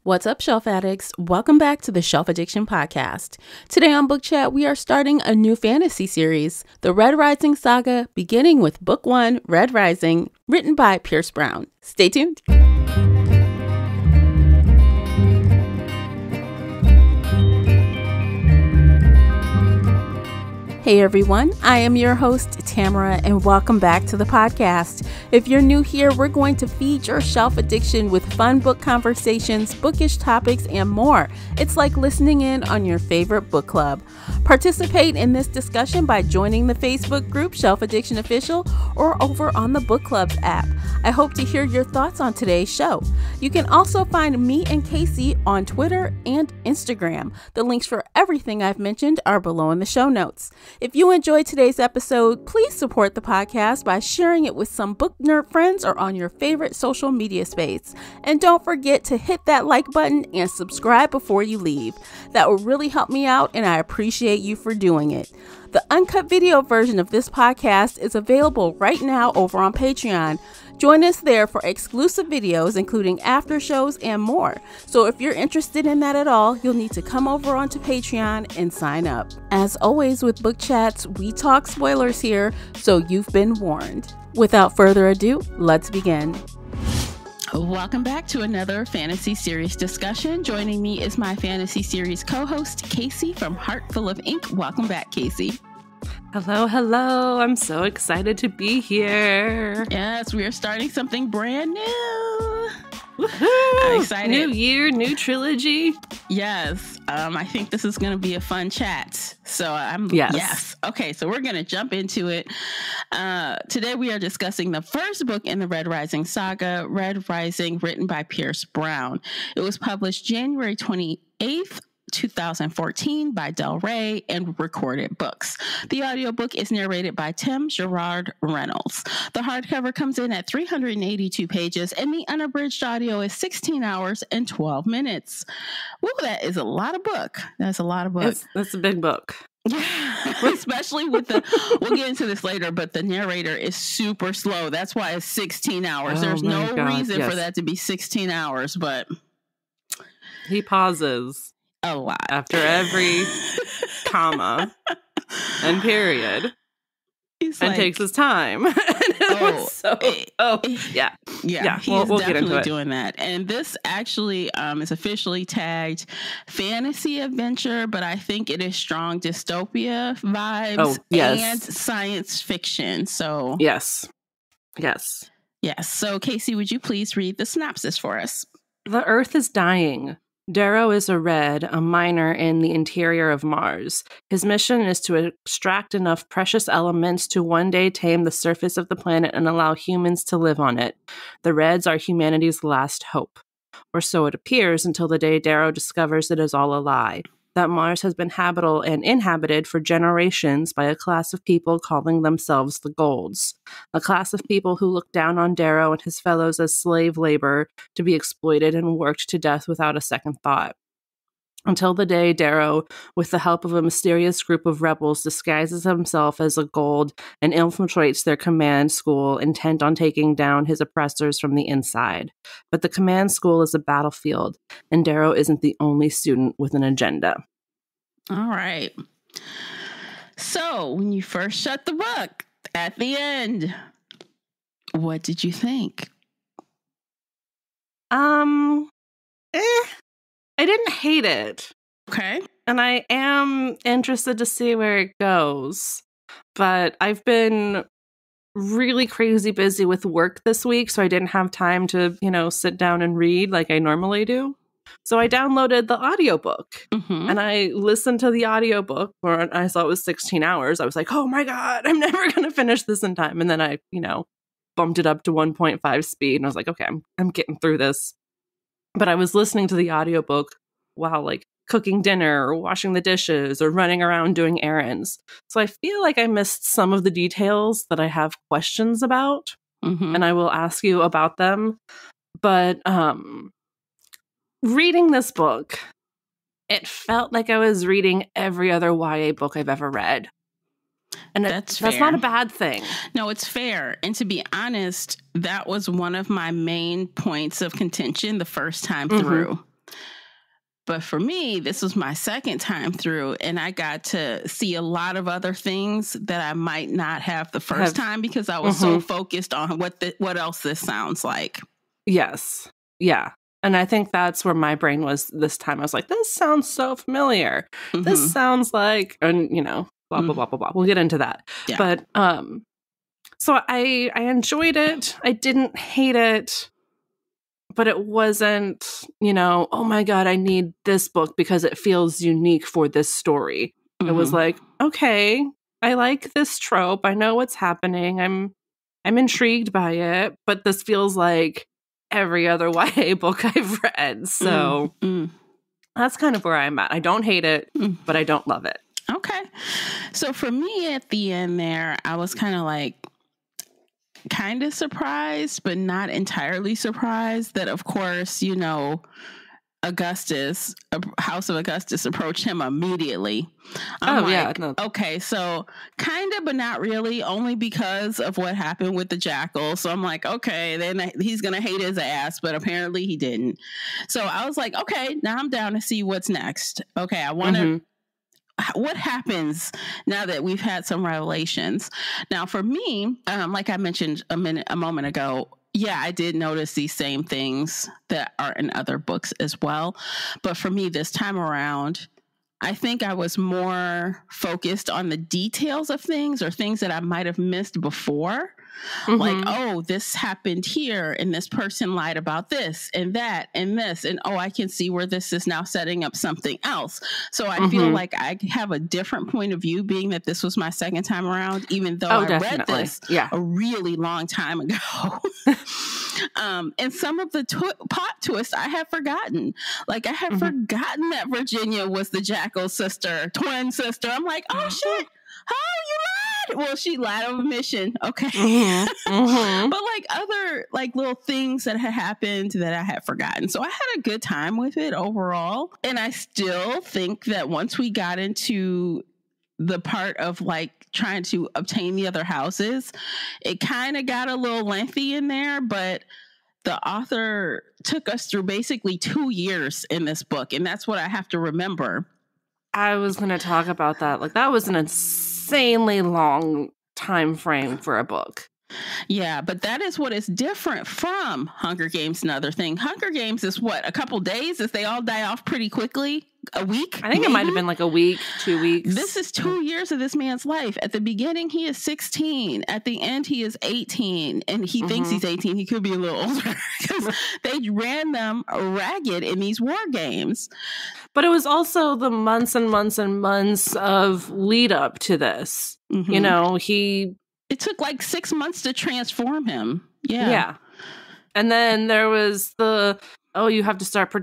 What's up, Shelf Addicts? Welcome back to the Shelf Addiction Podcast. Today on Book Chat, we are starting a new fantasy series, the Red Rising Saga, beginning with Book 1, Red Rising, written by Pierce Brown. Stay tuned. Hey everyone, I am your host, Tamara, and welcome back to the podcast. If you're new here, we're going to feed your shelf addiction with fun book conversations, bookish topics, and more. It's like listening in on your favorite book club. Participate in this discussion by joining the Facebook group Shelf Addiction Official or over on the Book Clubs app. I hope to hear your thoughts on today's show. You can also find me and Casey on Twitter and Instagram. The links for everything I've mentioned are below in the show notes. If you enjoyed today's episode, please support the podcast by sharing it with some book nerd friends or on your favorite social media space. And don't forget to hit that like button and subscribe before you leave. That will really help me out, and I appreciate you for doing it. The uncut video version of this podcast is available right now over on Patreon. Join us there for exclusive videos, including after shows and more. So if you're interested in that at all, you'll need to come over onto Patreon and sign up. As always with Book Chats, we talk spoilers here, so you've been warned. Without further ado, let's begin. Welcome back to another fantasy series discussion. Joining me is my fantasy series co-host, Casey from Heart Full of Ink. Welcome back, Casey. Hello. I'm so excited to be here. Yes, we are starting something brand new. Woohoo! I'm excited. New year, new trilogy. Yes. I think this is going to be a fun chat. So yes. Okay, so we're going to jump into it. Today we are discussing the first book in the Red Rising Saga, Red Rising, written by Pierce Brown. It was published January 28th, 2014 by Del Rey and Recorded Books. The audiobook is narrated by Tim Gerard Reynolds. The hardcover comes in at 382 pages and the unabridged audio is 16 hours and 12 minutes. Woo, that is a lot of book. That's a lot of book. That's a big book. Yeah, especially with we'll get into this later, but the narrator is super slow. That's why it's 16 hours. Oh, There's no reason for yes. that to be 16 hours, but He pauses a lot after every comma and period. He's and like, takes his time. Yeah. He's we'll get definitely into it. doing that. And this actually is officially tagged fantasy adventure, but I think it is strong dystopia vibes and science fiction. So Yes. So Casey, would you please read the synopsis for us? The Earth is dying. Darrow is a Red, a miner in the interior of Mars. His mission is to extract enough precious elements to one day tame the surface of the planet and allow humans to live on it. The Reds are humanity's last hope. Or so it appears until the day Darrow discovers it is all a lie. That Mars has been habitable and inhabited for generations by a class of people calling themselves the Golds. A class of people who look down on Darrow and his fellows as slave labor to be exploited and worked to death without a second thought. Until the day Darrow, with the help of a mysterious group of rebels, disguises himself as a Gold and infiltrates their command school, intent on taking down his oppressors from the inside. But the command school is a battlefield, and Darrow isn't the only student with an agenda. All right. So, when you first shut the book, at the end, what did you think? I didn't hate it. Okay. And I am interested to see where it goes. But I've been really crazy busy with work this week, so I didn't have time to, sit down and read like I normally do. So I downloaded the audiobook and I listened to the audiobook, or I saw it was 16 hours. I was like, oh my God, I'm never going to finish this in time. And then I, bumped it up to 1.5 speed and I was like, okay, I'm getting through this. But I was listening to the audiobook while like cooking dinner or washing the dishes or running around doing errands. So I feel like I missed some of the details that I have questions about, and I will ask you about them. But reading this book, it felt like I was reading every other YA book I've ever read. And that's not a bad thing. No, it's fair. And to be honest, that was one of my main points of contention the first time through. But for me, this was my second time through, and I got to see a lot of other things that I might not have the first time because I was so focused on what else this sounds like. Yes. Yeah. And I think that's where my brain was this time. I was like, this sounds so familiar. This sounds like, and blah, blah, blah, blah, blah. We'll get into that. Yeah. But, so I enjoyed it. I didn't hate it, but it wasn't, oh my God, I need this book because it feels unique for this story. It was like, okay, I like this trope. I know what's happening. I'm intrigued by it, but this feels like every other YA book I've read. So that's kind of where I'm at. I don't hate it, but I don't love it. Okay. So for me at the end there, I was kind of surprised, but not entirely surprised that, of course, Augustus, House of Augustus approached him immediately. Okay, so kind of, but not really, only because of what happened with the jackal. So I'm like, okay, then he's going to hate his ass, but apparently he didn't. So I was like, okay, now I'm down to see what's next. Okay, I want to... What happens now that we've had some revelations? Now, for me, like I mentioned a moment ago, yeah, I did notice these same things that are in other books as well. But for me this time around, I think I was more focused on the details of things or things that I might have missed before. Like, oh, this happened here and this person lied about this and that and this. And, oh, I can see where this is now setting up something else. So I feel like I have a different point of view being that this was my second time around, even though I read this a really long time ago. And some of the plot twists I have forgotten. Like I had forgotten that Virginia was the Jackal's twin sister. I'm like, oh, shit. Oh, you lied. Well, she lied on a mission. Okay. But like other little things that had happened that I had forgotten. So I had a good time with it overall. And I still think that once we got into the part of trying to obtain the other houses, it kind of got a little lengthy in there, but the author took us through basically 2 years in this book. And that's what I have to remember. I was going to talk about that. Like that was an insanely long time frame for a book. Yeah, but that is what is different from Hunger Games. Another thing, Hunger Games is what, a couple days as they all die off pretty quickly? A week? I think it might have been like a week, 2 weeks. This is 2 years of this man's life. At the beginning, he is 16. At the end, he is 18. And he thinks he's 18. He could be a little older because they ran them ragged in these war games. But it was also the months and months and months of lead up to this. It took like 6 months to transform him. Yeah. And then there was you have to start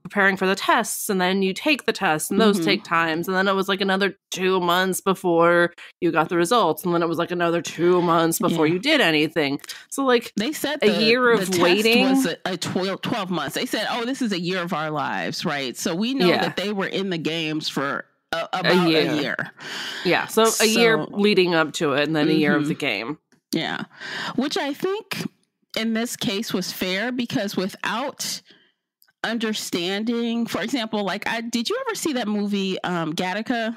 preparing for the tests, and then you take the tests, and those take times. And then it was like another 2 months before you got the results. And then it was like another 2 months before you did anything. So like they said a year of waiting was a 12 months. They said, oh, this is a year of our lives, right? So we know that they were in the games for about a year. Yeah, so a year leading up to it, and then a year of the game. Yeah, which I think in this case was fair because without understanding, for example, did you ever see that movie Gattaca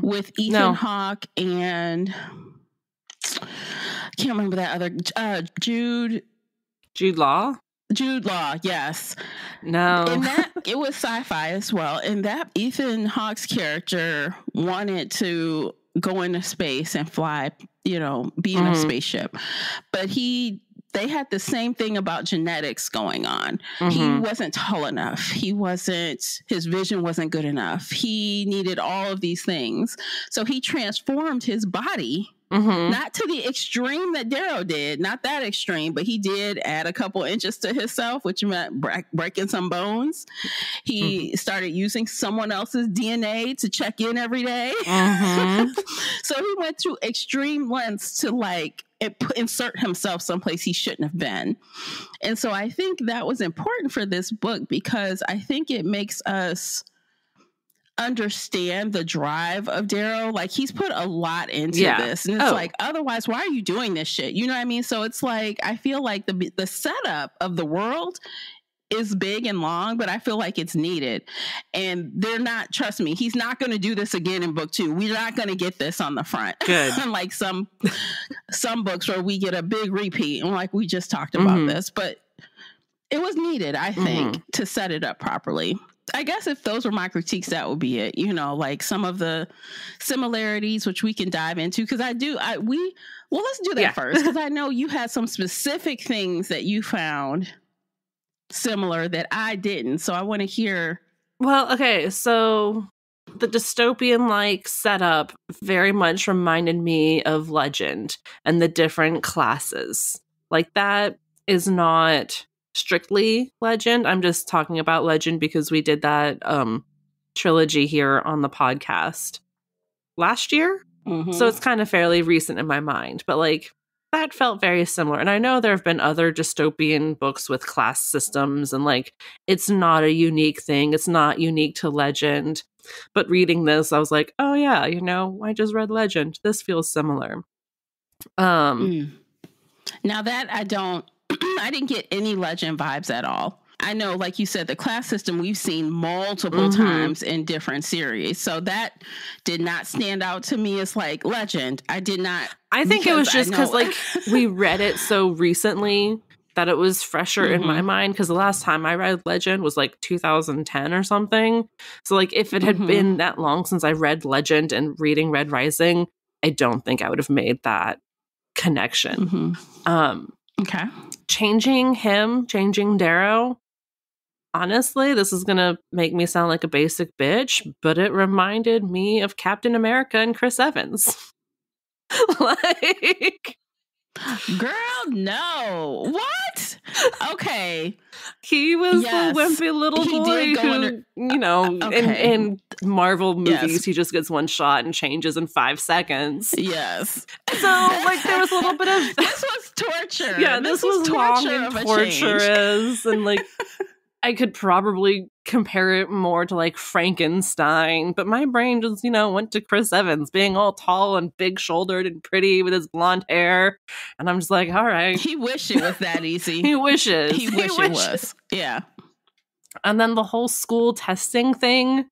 with Ethan Hawke and I can't remember that other Jude Law? Jude Law, yes. No. And that it was sci-fi as well. And that Ethan Hawke's character wanted to go into space and fly, be in a spaceship. But they had the same thing about genetics going on. He wasn't tall enough. His vision wasn't good enough. He needed all of these things. So he transformed his body, not to the extreme that Darrow did, not that extreme, but he did add a couple inches to himself, which meant breaking some bones. He started using someone else's DNA to check in every day. So he went to extreme lengths to insert himself someplace he shouldn't have been. And so I think that was important for this book because I think it makes us understand the drive of Darrow. Like he's put a lot into this, and it's otherwise, why are you doing this shit? You know what I mean? So it's like I feel like the setup of the world is big and long, but I feel like it's needed. And they're not, trust me, he's not going to do this again in book 2. We're not going to get this on the front. Good. Unlike some books where we get a big repeat, and like we just talked about this, but it was needed, I think, to set it up properly. I guess if those were my critiques, that would be it. You know, like some of the similarities, which we can dive into, because let's do that first, because I know you had some specific things that you found similar that I didn't. So I want to hear. Well, okay, so the dystopian-like setup very much reminded me of Legend and the different classes. Like, that is not strictly Legend. I'm just talking about Legend because we did that trilogy here on the podcast last year. So it's kind of fairly recent in my mind, but like that felt very similar. And I know there have been other dystopian books with class systems, and like it's not a unique thing. It's not unique to Legend. But reading this, I was like, oh yeah, you know, I just read Legend. This feels similar. Now that I didn't get any Legend vibes at all. I know, like you said, the class system we've seen multiple times in different series. So that did not stand out to me as like Legend. I did not. I think it was just because like we read it so recently that it was fresher in my mind. Because the last time I read Legend was like 2010 or something. So like if it had been that long since I read Legend and reading Red Rising, I don't think I would have made that connection. Okay. Changing Darrow. Honestly, this is going to make me sound like a basic bitch, but it reminded me of Captain America and Chris Evans. Like, girl, no. What? Okay. He was the wimpy little boy who, you know, in Marvel movies, he just gets one shot and changes in 5 seconds. Yes. So, like, there was a little bit of... This was torture. Yeah, this was long and torturous. And, like, I could probably compare it more to like Frankenstein, but my brain just, you know, went to Chris Evans being all tall and big shouldered and pretty with his blonde hair. And I'm just like, all right. He wished it was that easy. He wishes. He wishes it was. Yeah. And then the whole school testing thing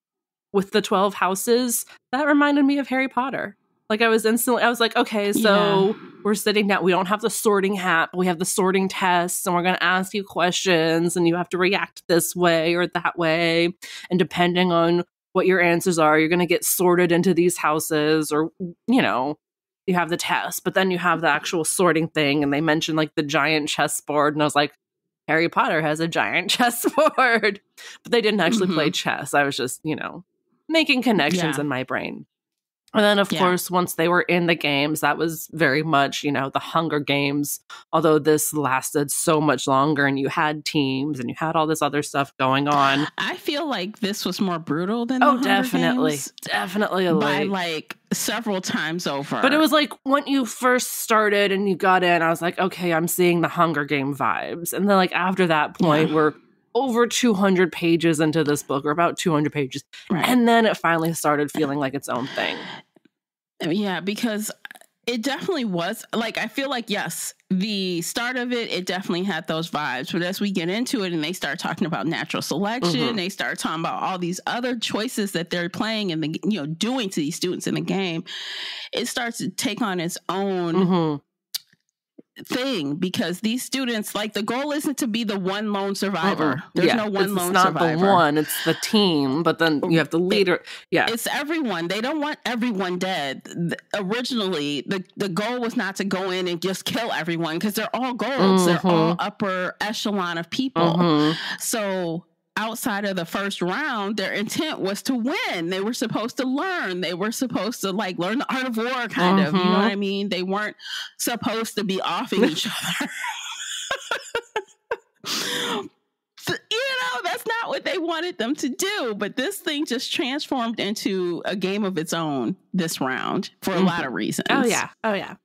with the 12 houses, that reminded me of Harry Potter. Like I was like, okay, so we're sitting down. We don't have the sorting hat, but we have the sorting tests, and we're going to ask you questions, and you have to react this way or that way. And depending on what your answers are, you're going to get sorted into these houses, or, you know, you have the test, but then you have the actual sorting thing. And they mentioned like the giant chessboard. And I was like, Harry Potter has a giant chessboard, but they didn't actually play chess. I was just, you know, making connections in my brain. And then, of course, once they were in the games, that was very much, you know, the Hunger Games, although this lasted so much longer and you had teams and you had all this other stuff going on. I feel like this was more brutal than the Hunger Games. Definitely. By like several times over. But it was like when you first started and you got in, I was like, okay, I'm seeing the Hunger Game vibes. And then like after that point, we're over 200 pages into this book, or about 200 pages. Right. And then it finally started feeling like its own thing. Yeah, because it definitely was. Like, I feel like, yes, the start of it definitely had those vibes. But as we get into it and they start talking about natural selection, they start talking about all these other choices that they're playing and, you know, doing to these students in the game, it starts to take on its own thing, because these students, like, the goal isn't to be the one lone survivor. There's no one lone survivor. It's not the one, it's the team, but then you have the leader. It's everyone. They don't want everyone dead. Originally, the goal was not to go in and just kill everyone, because they're all golds. They're all upper echelon of people. So outside of the first round, their intent was to win. They were supposed to learn. They were supposed to like learn the art of war, kind of. You know what I mean? They weren't supposed to be offing each other. You know, that's not what they wanted them to do. But this thing just transformed into a game of its own this round for a lot of reasons. Oh, yeah.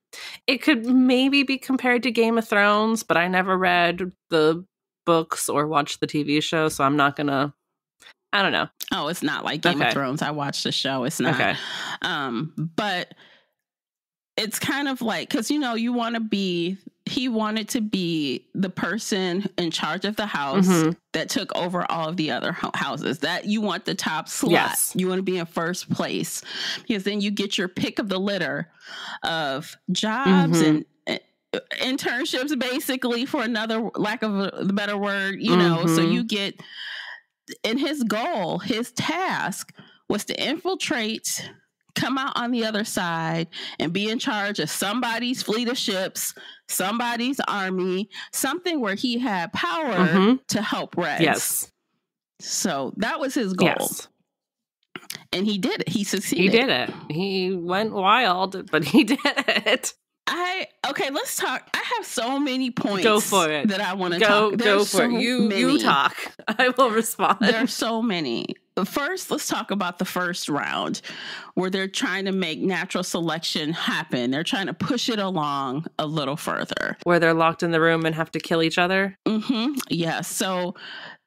It could maybe be compared to Game of Thrones, but I never read the books or watched the TV show, so I'm not gonna, I don't know. Oh, it's not like Game of Thrones. I watched the show. It's not. Okay. But it's kind of like, because, you know, you want to be he wanted to be the person in charge of the house that took over all of the other houses. That you want the top slot. Yes. You want to be in first place, because then you get your pick of the litter of jobs and internships, basically, for another lack of a better word, you know. So you get, and his goal, his task was to infiltrate, come out on the other side, and be in charge of somebody's fleet of ships, somebody's army, something where he had power to help Reds. Yes. So that was his goal. Yes. And he did it. He succeeded. He did it. He went wild, but he did it. Okay, let's talk. I have so many points. Go for it. That I want to talk. Go for it. You talk. I will respond. There are so many. First, let's talk about the first round, where they're trying to make natural selection happen. They're trying to push it along a little further. Where they're locked in the room and have to kill each other? Yeah. So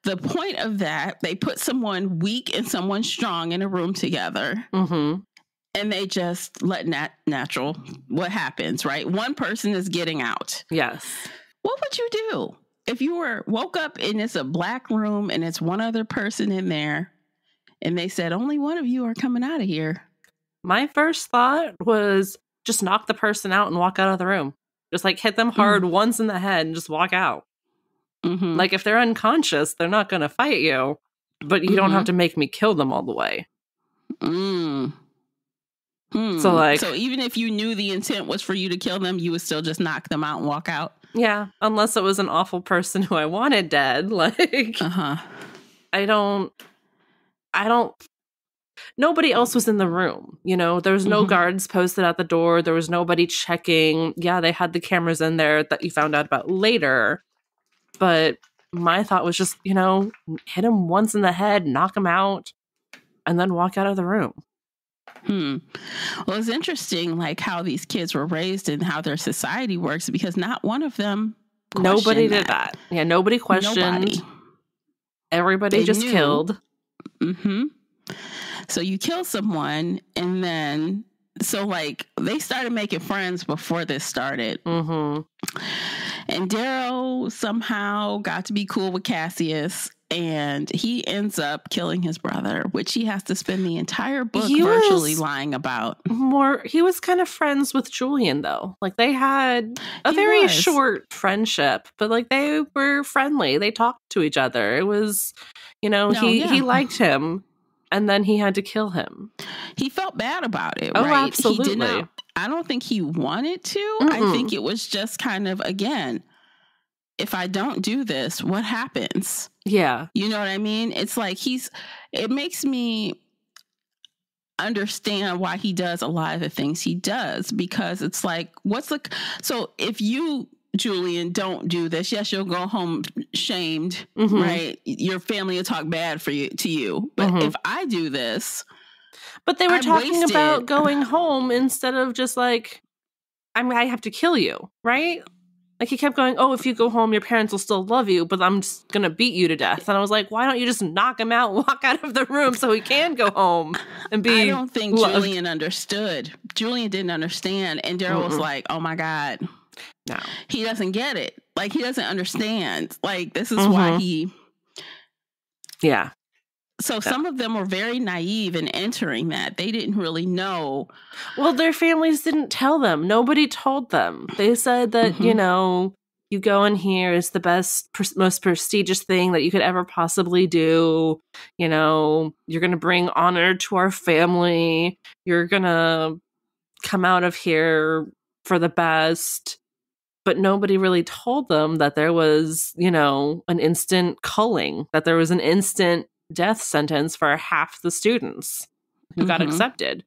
the point of that, they put someone weak and someone strong in a room together. And they just let natural, what happens, right? One person is getting out. Yes. What would you do if you woke up and it's a black room and it's one other person in there and they said, only one of you are coming out of here? My first thought was just knock the person out and walk out of the room. Just like hit them hard once in the head and just walk out. Like if they're unconscious, they're not going to fight you, but you don't have to make me kill them all the way. So even if you knew the intent was for you to kill them, you would still just knock them out and walk out? Yeah, unless it was an awful person who I wanted dead. Like, I don't, nobody else was in the room. You know, there was no guards posted at the door. There was nobody checking. Yeah, they had the cameras in there that you found out about later. But my thought was just, you know, hit him once in the head, knock him out, and then walk out of the room. Well, it's interesting, like how these kids were raised and how their society works, because not one of them nobody did that. Yeah, nobody questioned. Everybody just killed. So you kill someone, and then like they started making friends before this started. And Darrow somehow got to be cool with Cassius, and he ends up killing his brother, which he has to spend the entire book virtually lying about. He was kind of friends with Julian, though. Like, they had a very short friendship, but like they were friendly. They talked to each other. It was, you know, he liked him, and then he had to kill him. He felt bad about it, right? Absolutely. He did not, I don't think he wanted to. I think it was just kind of, again, if I don't do this, what happens? Yeah. You know what I mean? It's like it makes me understand why he does a lot of the things he does, because it's like, so if you, Julian, don't do this, yes, you'll go home shamed, right? Your family will talk bad to you. But if I do this, but they were talking about going home instead of just like, I have to kill you, right? Like, he kept going, oh, if you go home, your parents will still love you, but I'm just going to beat you to death. And I was like, why don't you just knock him out and walk out of the room so he can go home and be I don't think Julian understood. Julian didn't understand. And Darrow was like, oh, my God. No. He doesn't get it. Like, he doesn't understand. Like, this is why he... Yeah. So some of them were very naive in entering that. They didn't really know. Well, their families didn't tell them. Nobody told them. They said that, you know, you go in here, it's the best, most prestigious thing that you could ever possibly do. You know, you're going to bring honor to our family. You're going to come out of here for the best. But nobody really told them that there was, you know, an instant culling, that there was an instant death sentence for half the students who got accepted.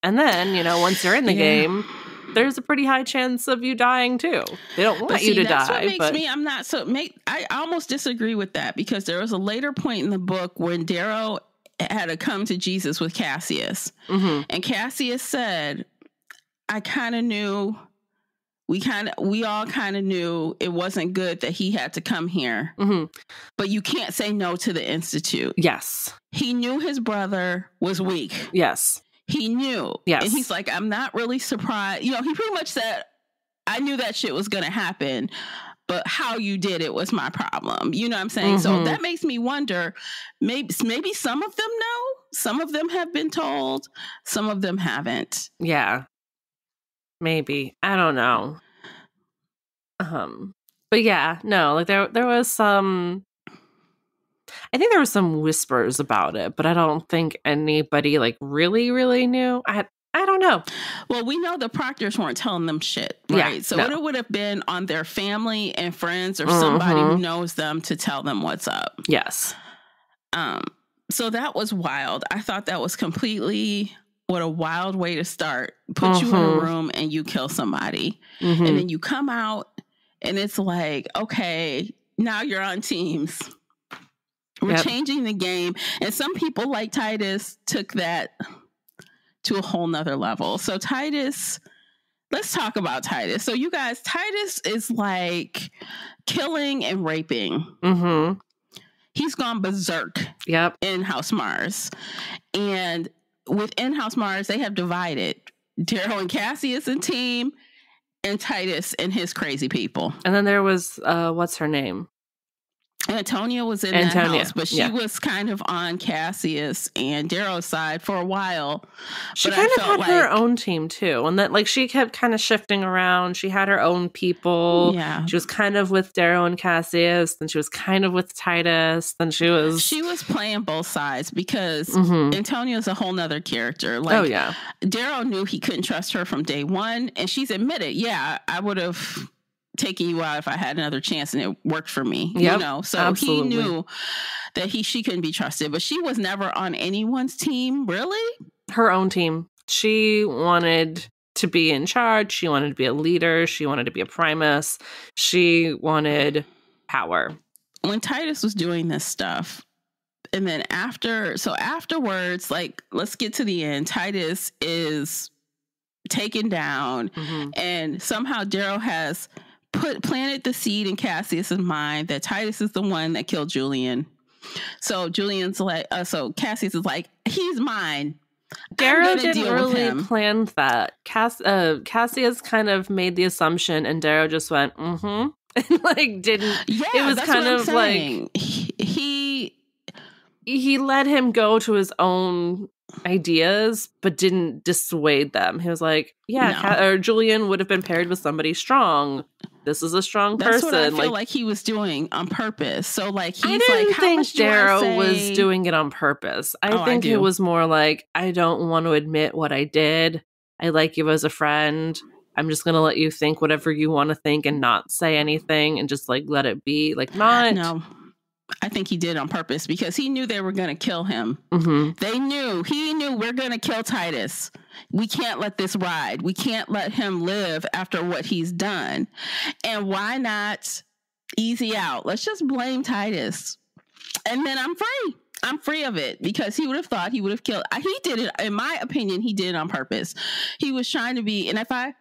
And then, you know, once you're in the game, there's a pretty high chance of you dying too. They don't want you to that's die. What makes I almost disagree with that, because there was a later point in the book when Darrow had to come to Jesus with Cassius. And Cassius said, I kind of knew, we all kind of knew it wasn't good that he had to come here. But you can't say no to the Institute. Yes. He knew his brother was weak. Yes. He knew. Yes. And he's like, I'm not really surprised. You know, he pretty much said, I knew that shit was going to happen, but how you did it was my problem. You know what I'm saying? So that makes me wonder, maybe some of them know, some of them have been told, some of them haven't. Yeah. Maybe. I don't know. But yeah, no, like there was some, I think there were some whispers about it, but I don't think anybody like really knew. I don't know. Well, we know the proctors weren't telling them shit, right? Yeah, so it would have been on their family and friends or somebody who knows them to tell them what's up. Yes. So that was wild. I thought that was completely, what a wild way to start. Put you in a room and you kill somebody. And then you come out and it's like, okay, now you're on teams. We're changing the game. And some people like Titus took that to a whole nother level. So Titus, let's talk about Titus. So you guys, Titus is like killing and raping. He's gone berserk in House Mars. And within House Mars, they have divided Daryl and Cassius and team, and Titus and his crazy people. And then there was, what's her name? Antonia was in that house, but she was kind of on Cassius and Darrow's side for a while. She kind of had her own team too, and that like she kept kind of shifting around. She had her own people. Yeah, she was kind of with Darrow and Cassius, then she was kind of with Titus. Then she was playing both sides because Antonia's a whole nother character. Like, Darrow knew he couldn't trust her from day one, and she's admitted, I would have taking you out if I had another chance and it worked for me, you know? So absolutely. He knew that she couldn't be trusted, but she was never on anyone's team, really? Her own team. She wanted to be in charge. She wanted to be a leader. She wanted to be a primus. She wanted power. When Titus was doing this stuff, and then afterwards, like, let's get to the end. Titus is taken down and somehow Darrow has planted the seed in Cassius's mind that Titus is the one that killed Julian. So Julian's like, so Cassius is like, he's mine. Darrow didn't really plan that. Cassius kind of made the assumption, and Darrow just went, and like didn't. Yeah, it was kind of like he let him go to his own ideas, but didn't dissuade them. He was like, or Julian would have been paired with somebody strong. This is a strong person. That's what I feel like he was doing on purpose. So like he's I didn't think Darrow was doing it on purpose. I think it was more like, I don't want to admit what I did. I like you as a friend. I'm just gonna let you think whatever you want to think and not say anything and just like let it be. Like not. No. I think he did on purpose because he knew they were going to kill him. He knew we're going to kill Titus. We can't let this ride. We can't let him live after what he's done. And why not easy out? Let's just blame Titus. And then I'm free. I'm free of it because he would have thought he would have killed. He did it. In my opinion, he did it on purpose. He was trying to be, and if I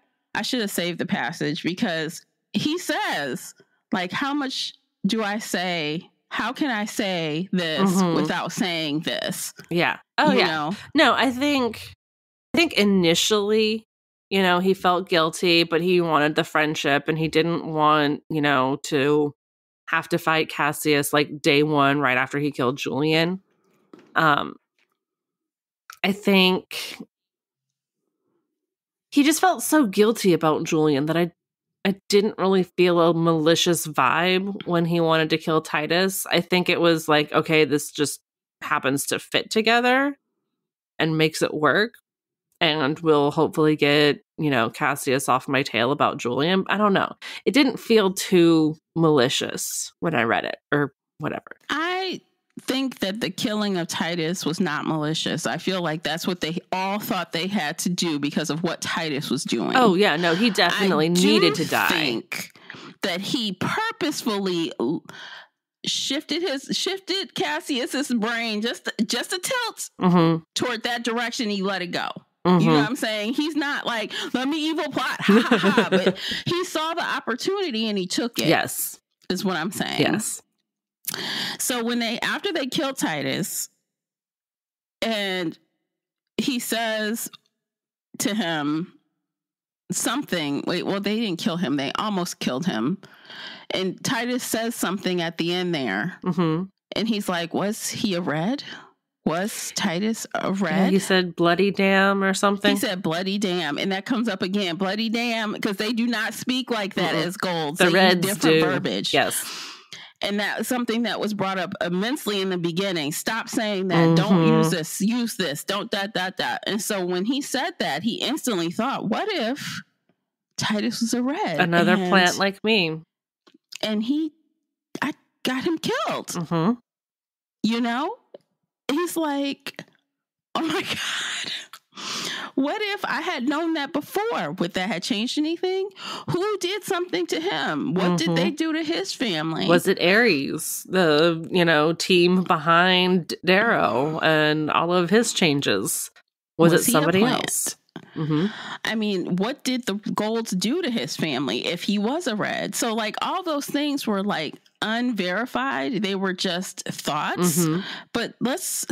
should have saved the passage because he says, like, how much do I say? How can I say this without saying this? Yeah. Oh, you know? No, I think initially, he felt guilty, but he wanted the friendship and he didn't want, to have to fight Cassius like day one right after he killed Julian. I think he just felt so guilty about Julian that I didn't really feel a malicious vibe when he wanted to kill Titus. I think it was like, okay, this just happens to fit together and makes it work. And we'll hopefully get, Cassius off my tail about Julian. I don't know. It didn't feel too malicious when I read it or whatever. I think that the killing of Titus was not malicious. I feel like that's what they all thought they had to do because of what Titus was doing. Oh yeah, no, he definitely needed to die. I think that he purposefully shifted Cassius's brain just a tilt toward that direction. He let it go. You know what I'm saying? He's not like, let me evil plot, ha ha ha. But he saw the opportunity and he took it. Yes, is what I'm saying. Yes. So after they killed Titus, and he says to him, something. Wait, well, they didn't kill him. They almost killed him. And Titus says something at the end there. Mm-hmm. And he's like, was he a red? Was Titus a red? Yeah, he said bloody damn or something. He said bloody damn. And that comes up again. Bloody damn. Because they do not speak like that as Golds. The Reds use different do. verbiage. Yes. And that's something that was brought up immensely in the beginning. Stop saying that. Don't use this. Use this. Don't that. And so when he said that, he instantly thought, what if Titus was a red? Another plant like me. And I got him killed. Mm-hmm. You know? He's like, oh my God. What if I had known that before? Would that have changed anything? Who did something to him? What did they do to his family? Was it Ares, the, team behind Darrow and all of his changes? Was it somebody else? Mm-hmm. I mean, what did the Golds do to his family if he was a red? So like all those things were like unverified. They were just thoughts. Mm-hmm. But let's,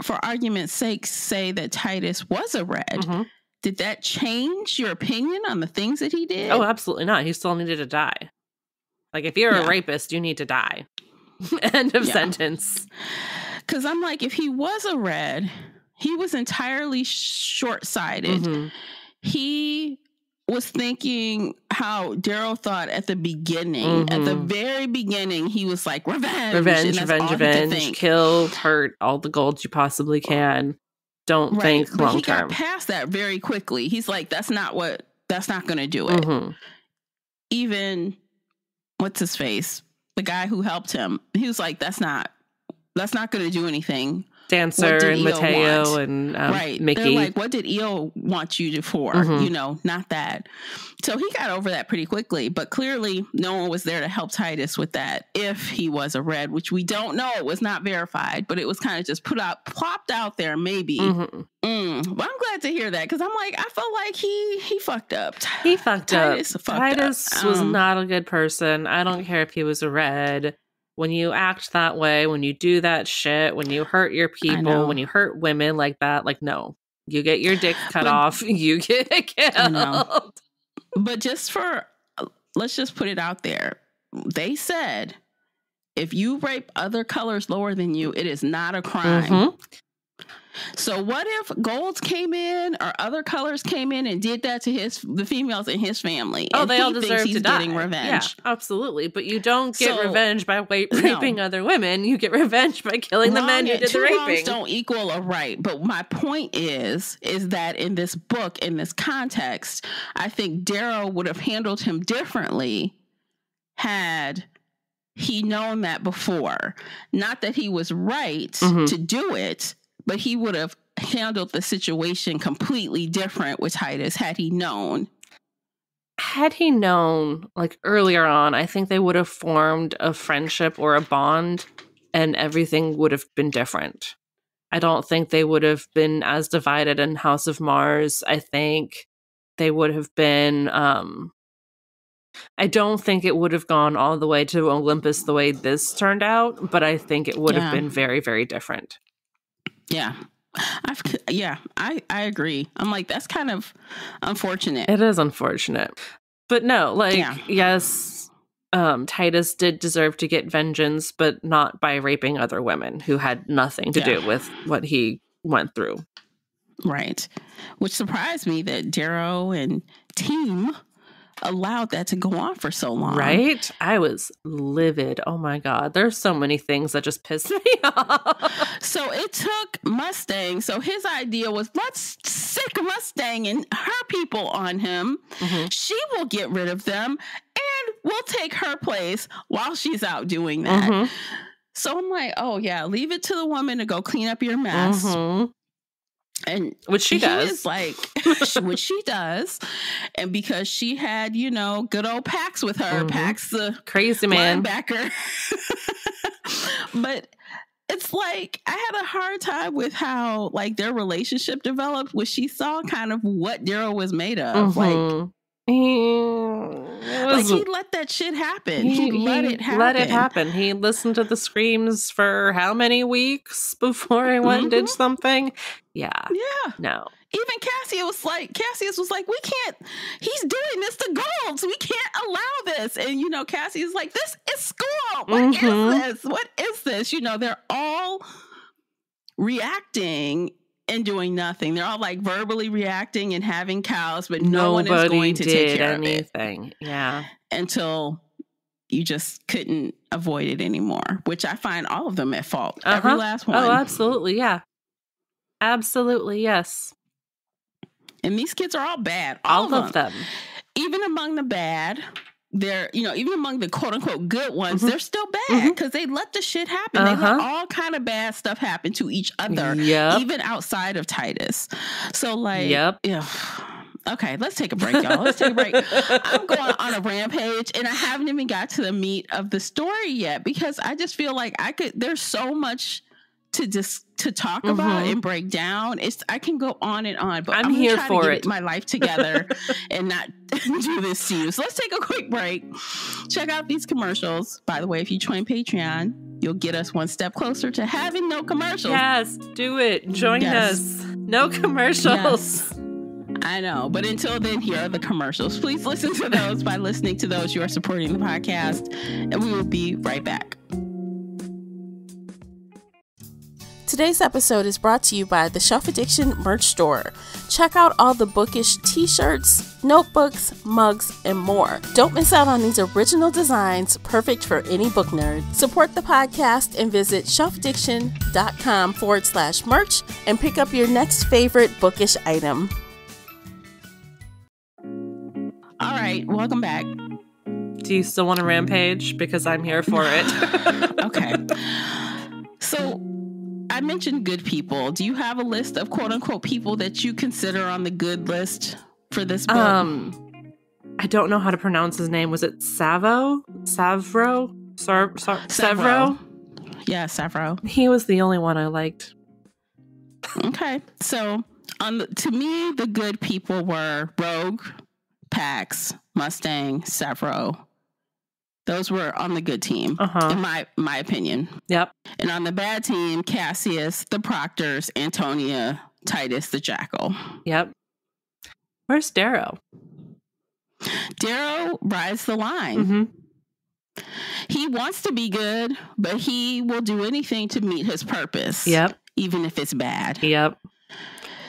for argument's sake, say that Titus was a red. Mm-hmm. Did that change your opinion on the things that he did? Oh, absolutely not. He still needed to die. Like if you're a rapist, you need to die. End of sentence. Because I'm like, if he was a red, he was entirely short-sighted. Mm-hmm. He was thinking how Darrow thought at the beginning. Mm-hmm. At the very beginning, he was like, revenge. Kill, hurt, all the Golds you possibly can. Don't think long-term. He got past that very quickly. He's like, that's not going to do it. Mm-hmm. Even, what's his face? The guy who helped him. He was like, that's not going to do anything. Dancer and Mateo and Mickey. They're like, what did EO want you to for? Mm-hmm. Not that. So he got over that pretty quickly, but clearly no one was there to help Titus with that if he was a red, which we don't know. It was not verified, but it was kind of just plopped out there maybe. Mm-hmm. Well, I'm glad to hear that because I'm like, I felt like he fucked up. He fucked up. Titus was not a good person. I don't care if he was a red. When you act that way, when you do that shit, when you hurt your people, when you hurt women like that, like, no. You get your dick cut off, you get killed. But let's just put it out there. They said, if you rape other colors lower than you, it is not a crime. Mm-hmm. So what if Golds came in or other colors came in and did that to the females in his family? Oh, they all deserve to die. Getting revenge. Yeah, absolutely. But you don't get revenge by raping other women. You get revenge by killing the men who did the raping. Wrongs don't equal a right. But my point is that in this book, in this context, I think Darrow would have handled him differently had he known that before. Not that he was right to do it, but he would have handled the situation completely different with Titus had he known. Had he known, like earlier on, I think they would have formed a friendship or a bond and everything would have been different. I don't think they would have been as divided in House of Mars. I think they would have been... I don't think it would have gone all the way to Olympus the way this turned out, but I think it would have been very, very different. Yeah. I agree. I'm like, that's kind of unfortunate. It is unfortunate. But no, yes, Titus did deserve to get vengeance, but not by raping other women who had nothing to do with what he went through. Right. Which surprised me that Darrow and team allowed that to go on for so long. Right? I was livid. Oh my God. There's so many things that just pissed me off. So it took Mustang. So his idea was, let's sick Mustang and her people on him. Mm-hmm. She will get rid of them and we'll take her place while she's out doing that. Mm-hmm. So I'm like, oh yeah, leave it to the woman to go clean up your mess. Mm-hmm. And which she does. Is like, which she does. And because she had, good old Pax with her. Mm-hmm. Pax, the crazy man linebacker. But it's like, I had a hard time with how like their relationship developed when she saw kind of what Darrow was made of. Mm-hmm. Like, he let that shit happen. He let it happen. He listened to the screams for how many weeks before he went and did something? Yeah. Yeah. No. even Cassius was like, we can't, he's doing this to gold, so we can't allow this. And, you know, Cassius is like, this is school. What is this? What is this? You know, they're all reacting and doing nothing. They're all like verbally reacting and having cows, but no one is going to take care of anything. Yeah. Until you just couldn't avoid it anymore, which I find all of them at fault. Every last one. Oh, absolutely. Yeah. Absolutely. Yes. And these kids are all bad. All of them. Even among the bad, they're, you know, even among the quote unquote good ones, they're still bad because they let the shit happen. They let all kind of bad stuff happen to each other, even outside of Titus. So like, okay, let's take a break, y'all. Let's take a break. I'm going on a rampage and I haven't even got to the meat of the story yet because I just feel like there's so much to talk about and break down. I can go on and on, but I'm here for it. My life together and not do this to you. So let's take a quick break. Check out these commercials. By the way, if you join Patreon, you'll get us one step closer to having no commercials. Yes, do it. Join us. No commercials. Yes. I know, but until then, here are the commercials. Please listen to those. By listening to those, you are supporting the podcast, and we will be right back. Today's episode is brought to you by the Shelf Addiction merch store. Check out all the bookish t-shirts, notebooks, mugs, and more. Don't miss out on these original designs, perfect for any book nerd. Support the podcast and visit shelfaddiction.com/merch and pick up your next favorite bookish item. All right, welcome back. Do you still want to rampage? Because I'm here for it. Okay. So I mentioned good people. Do you have a list of quote unquote people that you consider on the good list for this book? I don't know how to pronounce his name. Was it Savro? Savro? Yeah, Savro. He was the only one I liked. Okay. So to me, the good people were Rogue, Pax, Mustang, Savro. Those were on the good team, in my opinion. Yep. And on the bad team, Cassius, the Proctors, Antonia, Titus, the Jackal. Yep. Where's Darrow? Darrow rides the line. He wants to be good, but he will do anything to meet his purpose. Yep. Even if it's bad. Yep.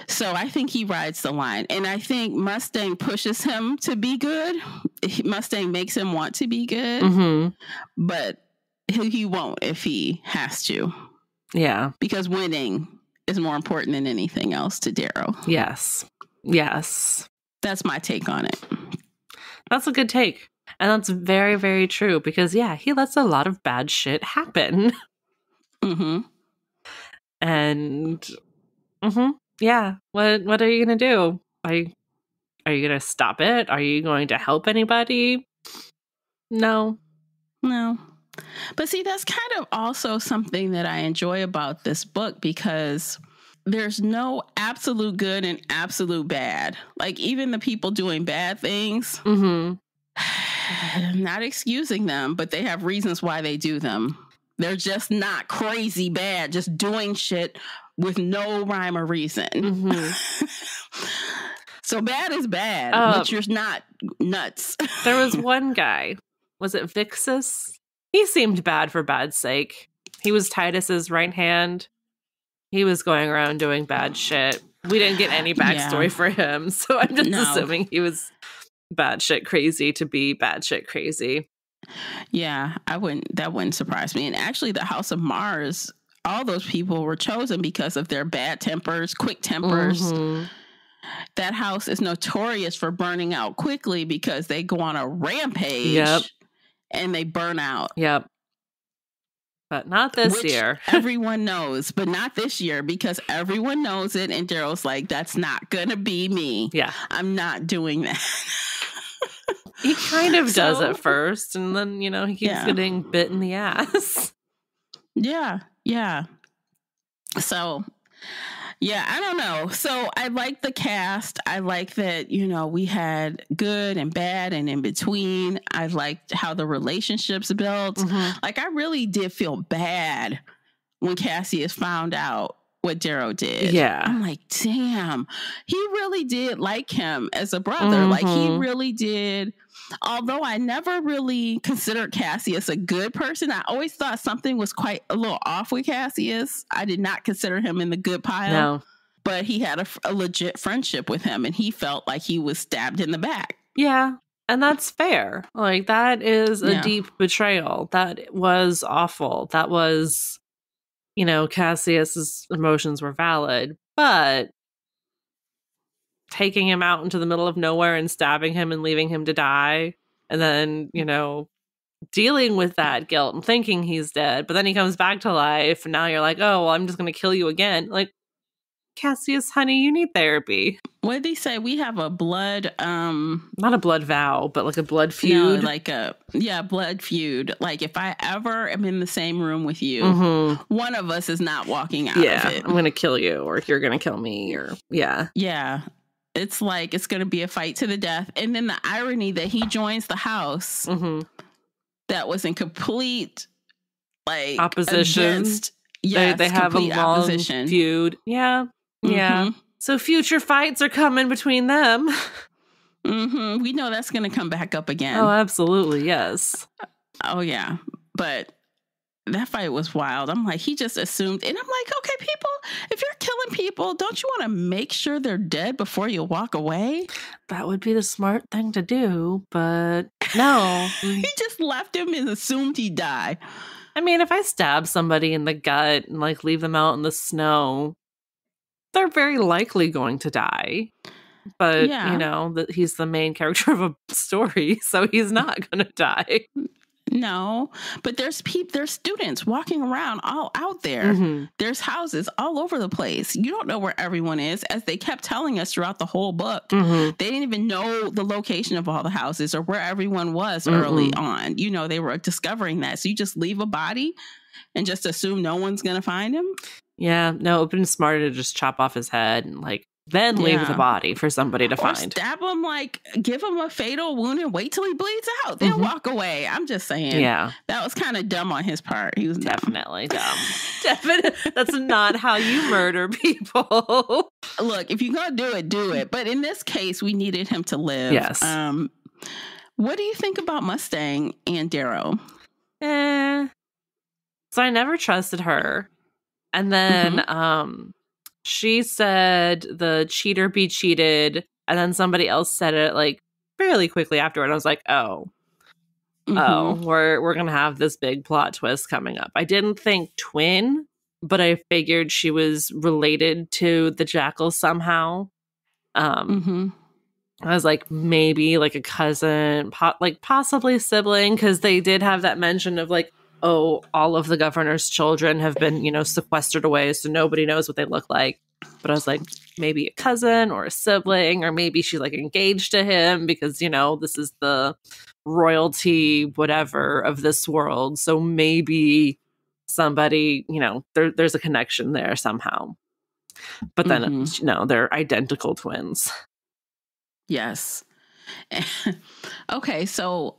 So I think he rides the line. And I think Mustang pushes him to be good. Mustang makes him want to be good. But he won't if he has to. Yeah. Because winning is more important than anything else to Darrow. Yes. Yes. That's my take on it. That's a good take. And that's very, very true. Because, yeah, he lets a lot of bad shit happen. And... yeah. What are you going to do? Are you going to stop it? Are you going to help anybody? No. But see, that's kind of also something that I enjoy about this book because there's no absolute good and absolute bad. Like even the people doing bad things, not excusing them, but they have reasons why they do them. They're just not crazy bad, just doing shit with no rhyme or reason. So bad is bad, but you're not nuts. There was one guy. Was it Vixus? He seemed bad for bad's sake. He was Titus's right hand. He was going around doing bad shit. We didn't get any backstory for him, so I'm just assuming he was bad shit crazy to be bad shit crazy. Yeah, that wouldn't surprise me. And actually, the House of Mars, all those people were chosen because of their bad tempers, quick tempers. That house is notorious for burning out quickly because they go on a rampage and they burn out. Yep. But not this year. Everyone knows, but not this year because everyone knows it. And Darrow's like, that's not going to be me. Yeah. I'm not doing that. He kind of does at first. And then, he keeps getting bit in the ass. Yeah. So, I don't know. So I like the cast. I like that, we had good and bad and in between. I liked how the relationships built. Like I really did feel bad when Cassius found out what Darrow did. Yeah. I'm like, damn, he really did like him as a brother. Like, he really did. Although I never really considered Cassius a good person, I always thought something was quite a little off with Cassius. I did not consider him in the good pile. No. But he had a legit friendship with him, and he felt like he was stabbed in the back. Yeah. And that's fair. Like, that is a deep betrayal. That was awful. That was, you know, Cassius's emotions were valid. But taking him out into the middle of nowhere and stabbing him and leaving him to die, and then, you know, dealing with that guilt and thinking he's dead, but then he comes back to life, and now you're like, oh, well, I'm just going to kill you again. Like, Cassius, honey, you need therapy. What did he say? We have a blood... Not a blood vow, but like a blood feud. No, like a... Yeah, blood feud. Like, if I ever am in the same room with you, one of us is not walking out of it. I'm going to kill you, or you're going to kill me, or... Yeah. Yeah. It's like, it's going to be a fight to the death. And then the irony that he joins the house that was in complete, like... opposition. Against, yes, they have a long feud. Yeah. Yeah. So future fights are coming between them. We know that's going to come back up again. Oh, absolutely. Yes. Oh, yeah. But that fight was wild. I'm like, he just assumed. And I'm like, okay, people, if you're killing people, don't you want to make sure they're dead before you walk away? That would be the smart thing to do. But no. He just left him and assumed he'd die. I mean, if I stab somebody in the gut and like leave them out in the snow, they're very likely going to die. But, you know, that he's the main character of a story, so he's not going to die. No, but there's students walking around all out there. There's houses all over the place. You don't know where everyone is, as they kept telling us throughout the whole book. They didn't even know the location of all the houses or where everyone was early on. You know, they were discovering that. So you just leave a body and just assume no one's going to find him? Yeah, no, it would have been smarter to just chop off his head and like then leave the body for somebody to find. Stab him, like give him a fatal wound and wait till he bleeds out, then walk away. I'm just saying. Yeah. That was kind of dumb on his part. He was definitely dumb. Definitely. That's not how you murder people. Look, if you're going to do it. But in this case, we needed him to live. Yes. What do you think about Mustang and Darrow? So I never trusted her. And then she said the cheater be cheated. And then somebody else said it like fairly quickly afterward. I was like, oh, we're going to have this big plot twist coming up. I didn't think twin, but I figured she was related to the jackal somehow. I was like, maybe like a cousin, like possibly sibling, because they did have that mention of like, oh, all of the governor's children have been, you know, sequestered away, so nobody knows what they look like. But I was like, maybe a cousin or a sibling, or maybe she's like engaged to him because, you know, this is the royalty, whatever, of this world. So maybe somebody, you know, there's a connection there somehow. But then, no, they're identical twins. Yes. Okay, so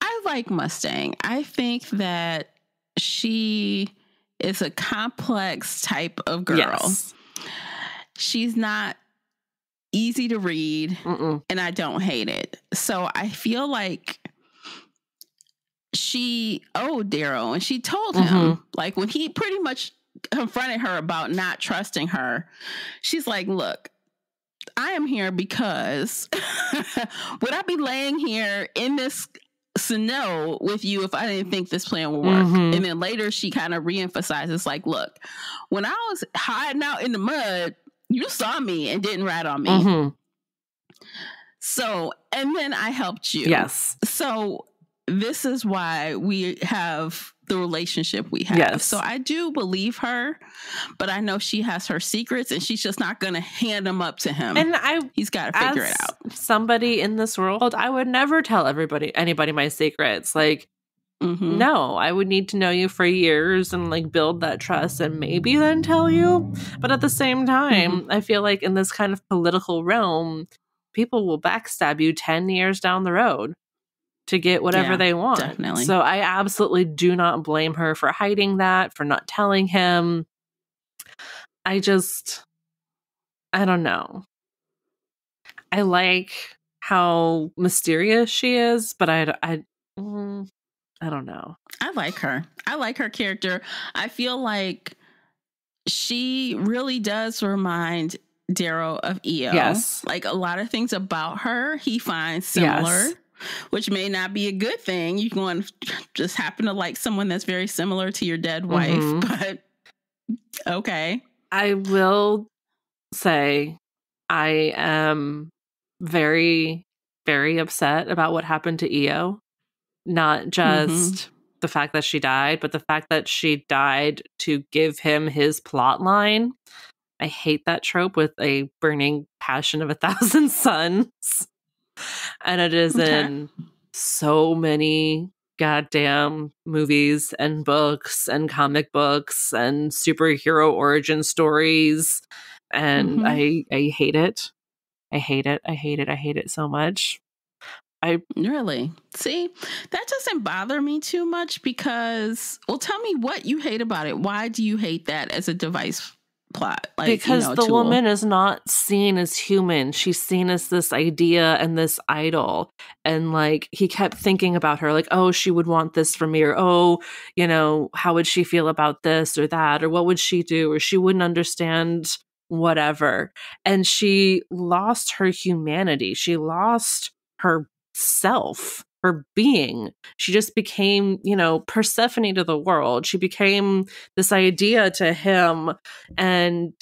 I like Mustang. I think that she is a complex type of girl. Yes. She's not easy to read, and I don't hate it. So I feel like she owed Darrow, and she told him, like when he pretty much confronted her about not trusting her, she's like, look, I am here because would I be laying here in this snow with you if I didn't think this plan would work? And then later she kind of reemphasizes like, look, when I was hiding out in the mud, you saw me and didn't rat on me. So, and then I helped you. Yes. So this is why we have the relationship we have. Yes. So I do believe her, but I know she has her secrets and she's just not going to hand them up to him. And he's got to figure it out. Somebody in this world, I would never tell anybody my secrets. Like, no, I would need to know you for years and like build that trust and maybe then tell you. But at the same time, I feel like in this kind of political realm, people will backstab you 10 years down the road to get whatever they want. Definitely. So I absolutely do not blame her for hiding that, for not telling him. I don't know. I like how mysterious she is, but I don't know. I like her. I like her character. I feel like she really does remind Darrow of EO. Yes. Like a lot of things about her, he finds similar, yes. Which may not be a good thing. You can just happen to like someone that's very similar to your dead wife, but okay. I will say I am very, very upset about what happened to EO. Not just the fact that she died, but the fact that she died to give him his plot line. I hate that trope with a burning passion of 1,000 suns. And it is in so many goddamn movies and books and comic books and superhero origin stories. And I hate it. I hate it. I hate it. I hate it so much. Really? See, that doesn't bother me too much because, well, tell me what you hate about it. Why do you hate that as a device plot? Like, because the tool? Woman is not seen as human. She's seen as this idea and this idol. And like, he kept thinking about her like, oh, she would want this from me, or, oh, how would she feel about this or that? Or what would she do? Or she wouldn't understand whatever. And she lost her humanity. She lost her self, her being. She just became, Persephone to the world. She became this idea to him. And,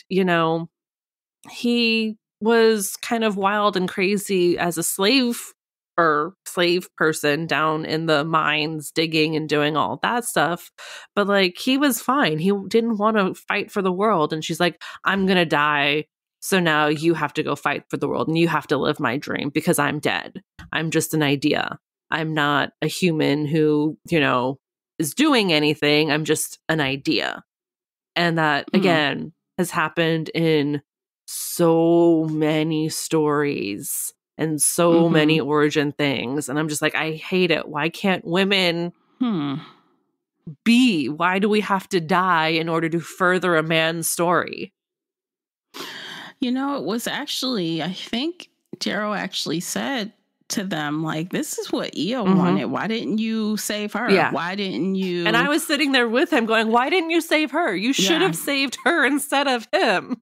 he was kind of wild and crazy as a slave person down in the mines digging and doing all that stuff. But like, he was fine. He didn't want to fight for the world. And she's like, I'm going to die. So now you have to go fight for the world and you have to live my dream because I'm dead. I'm just an idea. I'm not a human who, is doing anything. I'm just an idea. And that, again, has happened in so many stories and so many origin things. And I'm just like, I hate it. Why can't women be? Why do we have to die in order to further a man's story? It was actually, I think Darrow actually said to them, like, this is what EO wanted. Why didn't you save her? Yeah. Why didn't you? And I was sitting there with him going, why didn't you save her? You should have saved her instead of him.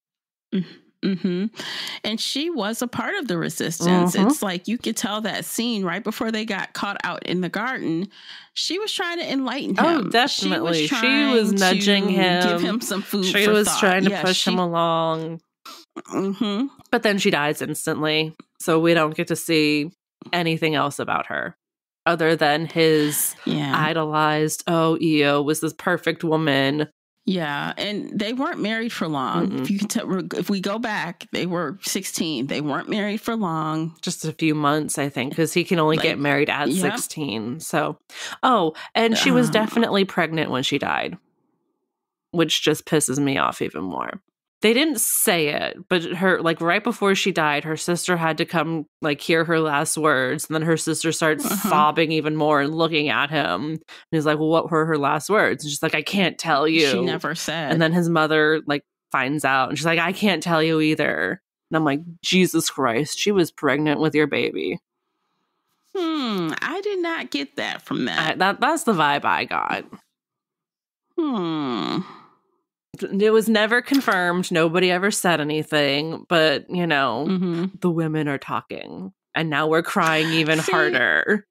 And she was a part of the resistance. It's like you could tell that scene right before they got caught out in the garden. She was trying to enlighten him. Oh, definitely. She was nudging him. Give him some food. She was trying to push him along. But then she dies instantly. So we don't get to see anything else about her other than his idolized, EO was this perfect woman. Yeah, and they weren't married for long. If you can tell, if we go back, they were 16. They weren't married for long. Just a few months, I think, because he can only get married at 16. So, and she was definitely pregnant when she died, which just pisses me off even more. They didn't say it, but her, like, right before she died, her sister had to come, like, hear her last words. And then her sister starts sobbing even more and looking at him. And he's like, well, what were her last words? And she's like, I can't tell you. She never said. And then his mother, like, finds out. And she's like, I can't tell you either. And I'm like, Jesus Christ, she was pregnant with your baby. I did not get that from that. That's the vibe I got. It was never confirmed. Nobody ever said anything. But, the women are talking. And now we're crying even harder.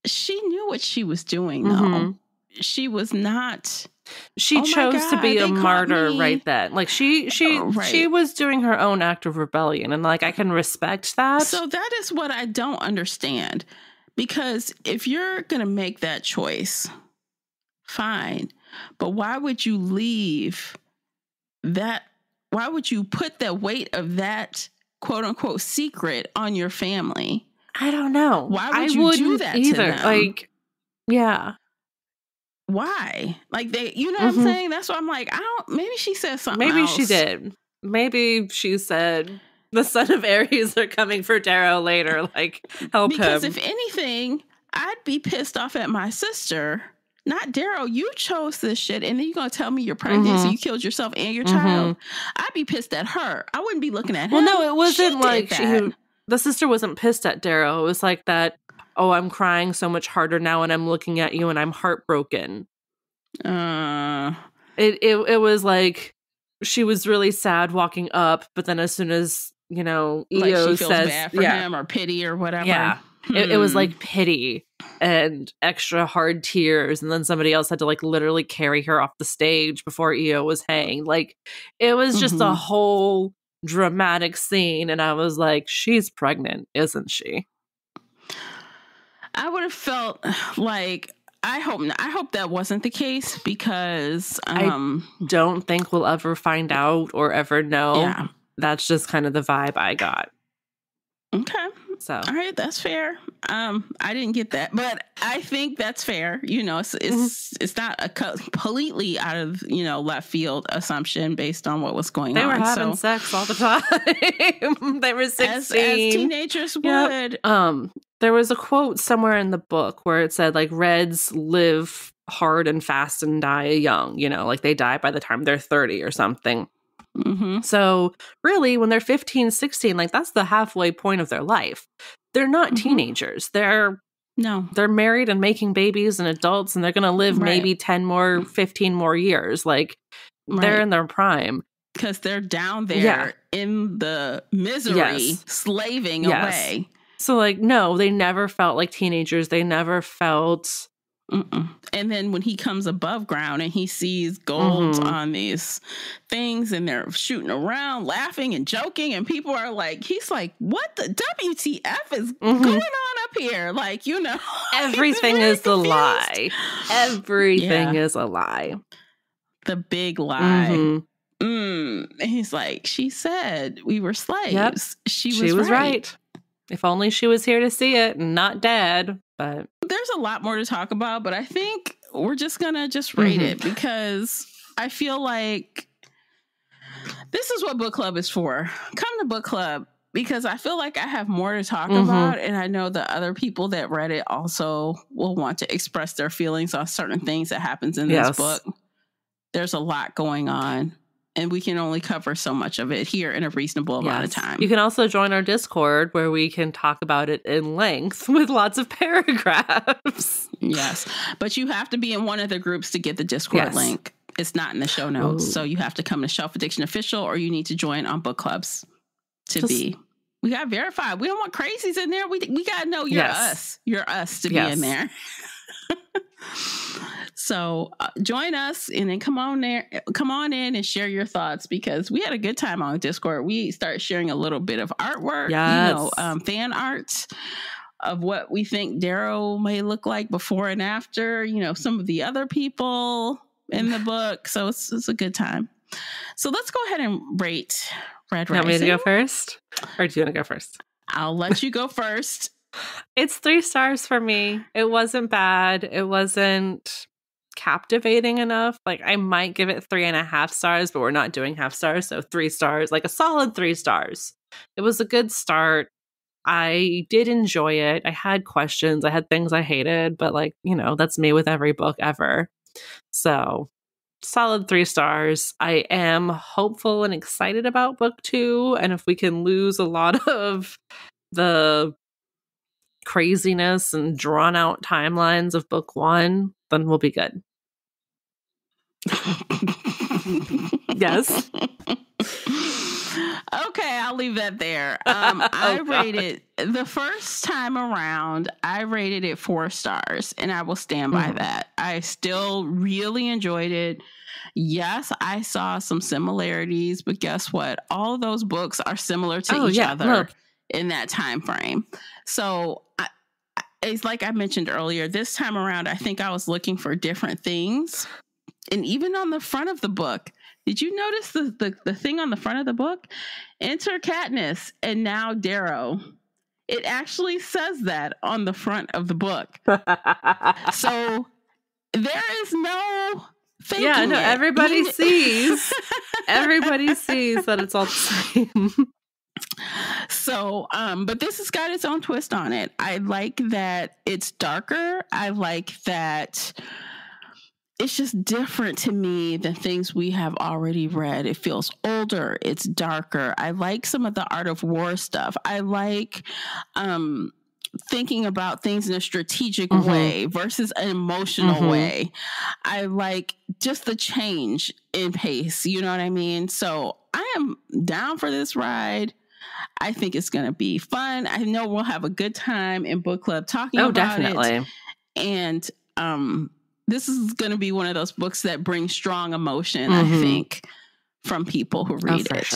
She knew what she was doing, though. She was not... She chose to be a martyr right then. Like, she was doing her own act of rebellion. And, like, I can respect that. So that is what I don't understand. Because if you're going to make that choice, fine. But why would you leave that? Why would you put the weight of that quote unquote secret on your family? I don't know. Why would you do that either? To them? Like, yeah. Why? Like what I'm saying? That's why I'm like, maybe she said something Maybe else. she did. Maybe she said the son of Ares are coming for Darrow later. Like, help him. Because if anything, I'd be pissed off at my sister not Darrow. You chose this shit, and then you're gonna tell me you're pregnant, so you killed yourself and your child. I'd be pissed at her. I wouldn't be looking at him. Well, no, it wasn't like the sister wasn't pissed at Darrow. It was like that, oh, I'm crying so much harder now, and I'm looking at you, and I'm heartbroken. It was like she was really sad walking up, but then as soon as, you know, EO like she feels says bad for him or pity or whatever. Yeah. It was like pity and extra hard tears, and then somebody else had to like literally carry her off the stage before EO was hanged. Like, it was just a whole dramatic scene, and I was like, she's pregnant, isn't she? I would have felt like, I hope that wasn't the case, because I don't think we'll ever find out or ever know. Yeah. That's just kind of the vibe I got. Okay. So, all right, that's fair. I didn't get that, but I think that's fair. You know, it's not a completely out of, you know, left field assumption based on what was going on. They were having sex all the time. They were 16. As teenagers would. There was a quote somewhere in the book where it said, like, Reds live hard and fast and die young. You know, like they die by the time they're 30 or something. So really, when they're 15, 16, like that's the halfway point of their life. They're not teenagers. They're married and making babies and adults, and they're going to live maybe 10 more, 15 more years. Like they're in their prime. Because they're down there in the misery, slaving away. So like, no, they never felt like teenagers. They never felt... And then when he comes above ground and he sees gold on these things, and they're shooting around, laughing and joking, and people are like, he's like, what the WTF is going on up here? Like, you know, everything is a lie. Everything is a lie. The big lie. And he's like, she said we were slaves. Yep. She was right. If only she was here to see it and not dead. But there's a lot more to talk about, but I think we're just gonna rate it, because I feel like this is what book club is for. Come to book club, because I feel like I have more to talk about, and I know the other people that read it also will want to express their feelings on certain things that happens in this book. There's a lot going on, and we can only cover so much of it here in a reasonable amount of time. You can also join our Discord, where we can talk about it in length with lots of paragraphs. Yes. But you have to be in one of the groups to get the Discord link. It's not in the show notes. So you have to come to Shelf Addiction Official, or you need to join on book clubs to be. We got to verify. We don't want crazies in there. We got to know you're us. You're us to be in there. So join us, and then come on in and share your thoughts, because we had a good time on Discord. We started sharing a little bit of artwork, fan art of what we think Darrow may look like before and after, you know, some of the other people in the book. So it's a good time. So let's go ahead and rate Red Rising. You want me to go first? Or do you want to go first? I'll let you go first. It's 3 stars for me. It wasn't bad. It wasn't captivating enough. Like, I might give it 3.5 stars, but we're not doing half stars. So 3 stars, like a solid 3 stars. It was a good start. I did enjoy it. I had questions. I had things I hated, but like, you know, that's me with every book ever. So solid 3 stars. I am hopeful and excited about book 2. And if we can lose a lot of the craziness and drawn out timelines of book 1, then we'll be good. Yes. Okay, I'll leave that there. I rated the first time around, I rated it 4 stars, and I will stand by that. I still really enjoyed it. Yes, I saw some similarities, but guess what? All those books are similar to each other in that time frame. So it's like I mentioned earlier, this time around, I think I was looking for different things. And even on the front of the book, did you notice the thing on the front of the book? Enter Katniss and now Darrow. It actually says that on the front of the book. So there is no faking it. No, everybody sees. Everybody sees that it's all the same. So, but this has got its own twist on it. I like that it's darker. I like that it's just different to me than things we have already read. It feels older. It's darker. I like some of the Art of War stuff. I like thinking about things in a strategic way versus an emotional way. I like just the change in pace. You know what I mean? So I am down for this ride. I think it's going to be fun. I know we'll have a good time in book club talking about it. And this is going to be one of those books that brings strong emotion, I think, from people who read it.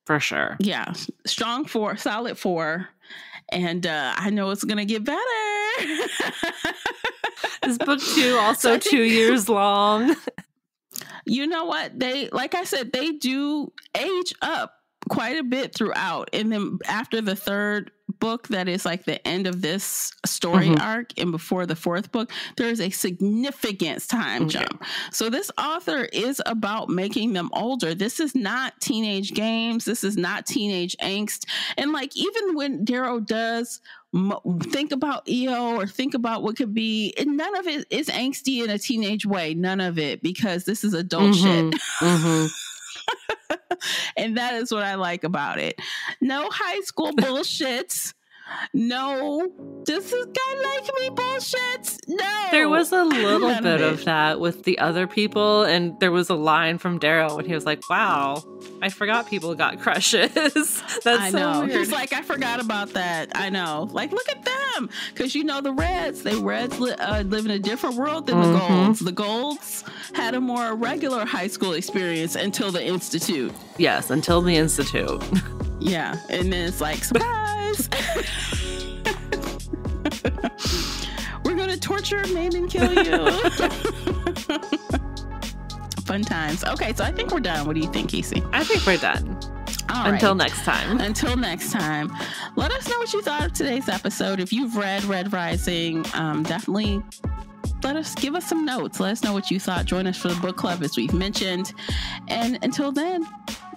For sure. Yeah. Strong 4, solid 4. And I know it's going to get better. Is book 2 also 2 years long? You know what? Like I said, they do age up quite a bit throughout. And then after the third book, that is like the end of this story arc, and before the fourth book, there is a significant time jump. So this author is about making them older. This is not teenage games. This is not teenage angst. And like, even when Darrow does think about EO or think about what could be, and none of it is angsty in a teenage way. None of it, because this is adult shit. And that is what I like about it. No high school bullshits. No, does this guy like me bullshits? No. There was a little bit of that with the other people, and there was a line from Darrow when he was like, wow, I forgot people got crushes. That's so weird. He's like, I forgot about that. I know. Like, look at them. Because you know the Reds live in a different world than the Golds. The Golds had a more regular high school experience until the Institute. Yes, until the Institute. Yeah, and then it's like, surprise! We're going to torture, maim, and kill you. Fun times. Okay, so I think we're done. What do you think, Casey? I think we're done. All Until right. next time. Until next time. Let us know what you thought of today's episode. If you've read Red Rising, definitely give us some notes. Let us know what you thought. Join us for the book club, as we've mentioned. And until then,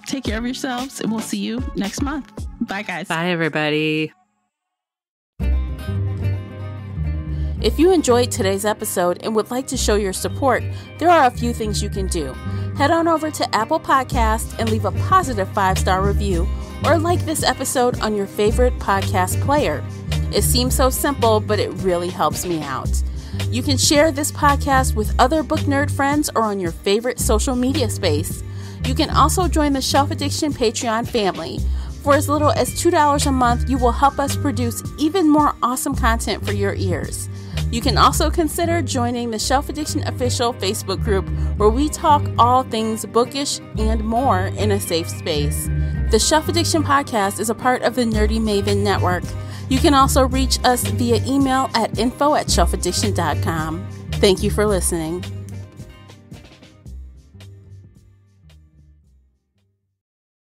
take care of yourselves, and we'll see you next month. Bye, guys. Bye, everybody. If you enjoyed today's episode and would like to show your support, there are a few things you can do. Head on over to Apple Podcasts and leave a positive 5-star review, or like this episode on your favorite podcast player. It seems so simple, but it really helps me out. You can share this podcast with other book nerd friends or on your favorite social media space. You can also join the Shelf Addiction Patreon family. For as little as $2 a month, you will help us produce even more awesome content for your ears. You can also consider joining the Shelf Addiction official Facebook group, where we talk all things bookish and more in a safe space. The Shelf Addiction podcast is a part of the Nerdy Maven network. You can also reach us via email at info@shelfaddiction.com. Thank you for listening.